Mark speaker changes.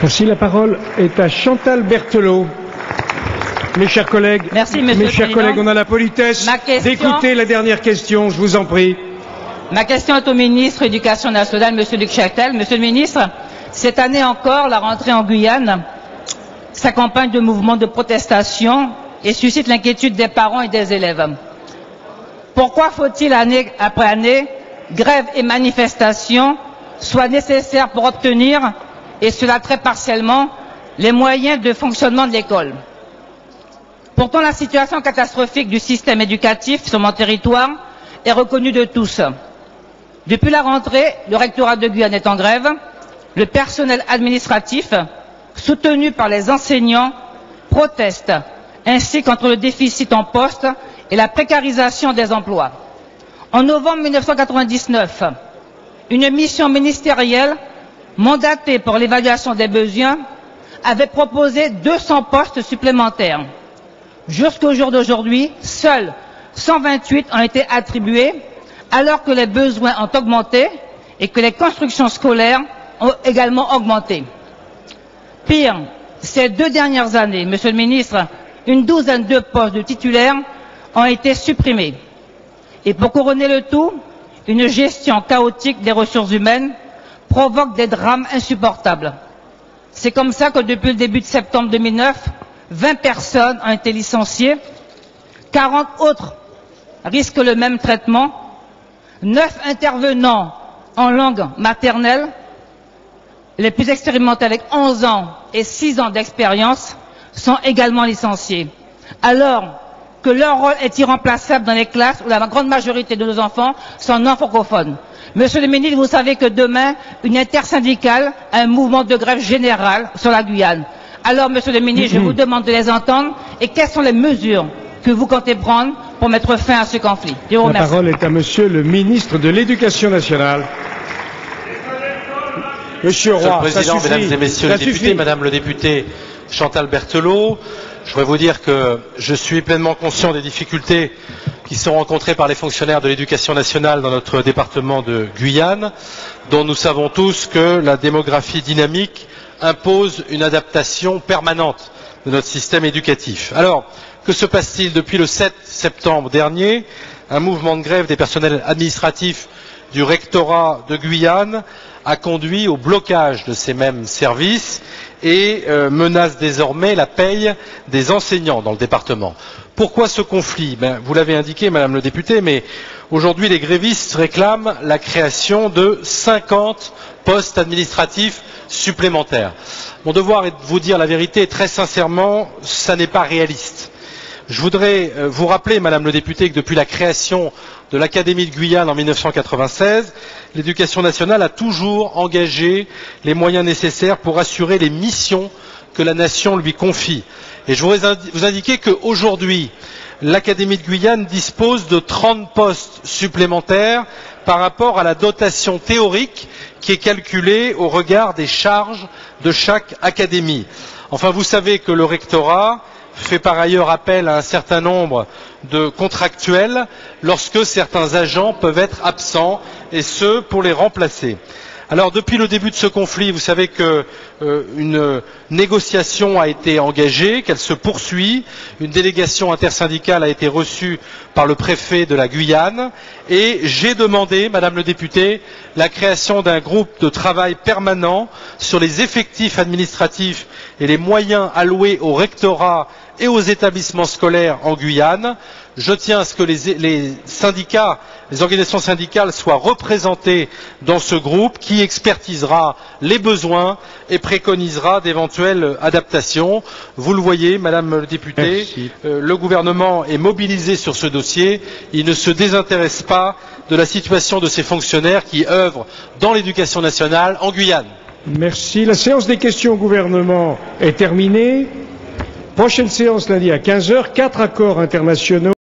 Speaker 1: Merci. La parole est à Chantal Berthelot. Mes chers collègues,
Speaker 2: merci, Monsieur le Président.
Speaker 1: On a la politesse d'écouter la dernière question, je vous en prie.
Speaker 2: Ma question est au ministre de l'Éducation nationale, Monsieur Luc Châtel. Monsieur le ministre, cette année encore, la rentrée en Guyane s'accompagne de mouvements de protestation et suscite l'inquiétude des parents et des élèves. Pourquoi faut-il, année après année, grèves et manifestations soient nécessaires pour obtenir, et cela très partiellement, les moyens de fonctionnement de l'école? Pourtant, la situation catastrophique du système éducatif sur mon territoire est reconnue de tous. Depuis la rentrée, le rectorat de Guyane est en grève, le personnel administratif, soutenu par les enseignants, proteste, ainsi qu'entre le déficit en postes et la précarisation des emplois. En novembre 1999, une mission ministérielle mandatée pour l'évaluation des besoins avait proposé 200 postes supplémentaires. Jusqu'au jour d'aujourd'hui, seuls 128 ont été attribués, alors que les besoins ont augmenté et que les constructions scolaires ont également augmenté. Pire, ces 2 dernières années, Monsieur le ministre, une douzaine de postes de titulaires ont été supprimés. Et pour couronner le tout, une gestion chaotique des ressources humaines provoque des drames insupportables. C'est comme ça que depuis le début de septembre 2009, 20 personnes ont été licenciées, 40 autres risquent le même traitement, 9 intervenants en langue maternelle, les plus expérimentés avec 11 ans et 6 ans d'expérience, sont également licenciés. Alors que leur rôle est irremplaçable dans les classes où la grande majorité de nos enfants sont non francophones. Monsieur le ministre, vous savez que demain, une intersyndicale a un mouvement de grève générale sur la Guyane. Alors, Monsieur le ministre, je vous demande de les entendre et quelles sont les mesures que vous comptez prendre pour mettre fin à ce conflit. Je vous remercie.
Speaker 1: La parole est à Monsieur le ministre de l'Éducation nationale. Monsieur Roy,
Speaker 3: Monsieur le Président, Mesdames et Messieurs les députés, Madame le député Chantal Berthelot, je voudrais vous dire que je suis pleinement conscient des difficultés qui sont rencontrées par les fonctionnaires de l'Éducation nationale dans notre département de Guyane, dont nous savons tous que la démographie dynamique impose une adaptation permanente de notre système éducatif. Alors, que se passe-t-il? Depuis le 7 septembre dernier, un mouvement de grève des personnels administratifs du rectorat de Guyane a conduit au blocage de ces mêmes services et menace désormais la paye des enseignants dans le département. Pourquoi ce conflit? Vous l'avez indiqué, Madame le député, mais aujourd'hui les grévistes réclament la création de 50 postes administratifs supplémentaires. Mon devoir est de vous dire la vérité et très sincèrement, ça n'est pas réaliste. Je voudrais vous rappeler, Madame le député, que depuis la création de l'Académie de Guyane en 1996, l'Éducation nationale a toujours engagé les moyens nécessaires pour assurer les missions que la nation lui confie. Et je voudrais vous indiquer qu'aujourd'hui, l'Académie de Guyane dispose de 30 postes supplémentaires par rapport à la dotation théorique qui est calculée au regard des charges de chaque académie. Enfin, vous savez que le rectorat fait par ailleurs appel à un certain nombre de contractuels lorsque certains agents peuvent être absents, et ce pour les remplacer. Alors depuis le début de ce conflit, vous savez qu'une négociation a été engagée, qu'elle se poursuit, une délégation intersyndicale a été reçue par le préfet de la Guyane et j'ai demandé, Madame le député, la création d'un groupe de travail permanent sur les effectifs administratifs et les moyens alloués au rectorat et aux établissements scolaires en Guyane. Je tiens à ce que les syndicats, les organisations syndicales soient représentées dans ce groupe qui expertisera les besoins et préconisera d'éventuelles adaptations. Vous le voyez, Madame le député, le gouvernement est mobilisé sur ce dossier. Il ne se désintéresse pas de la situation de ces fonctionnaires qui œuvrent dans l'éducation nationale en Guyane.
Speaker 1: Merci. La séance des questions au gouvernement est terminée. Prochaine séance lundi à 15 h, 4 accords internationaux.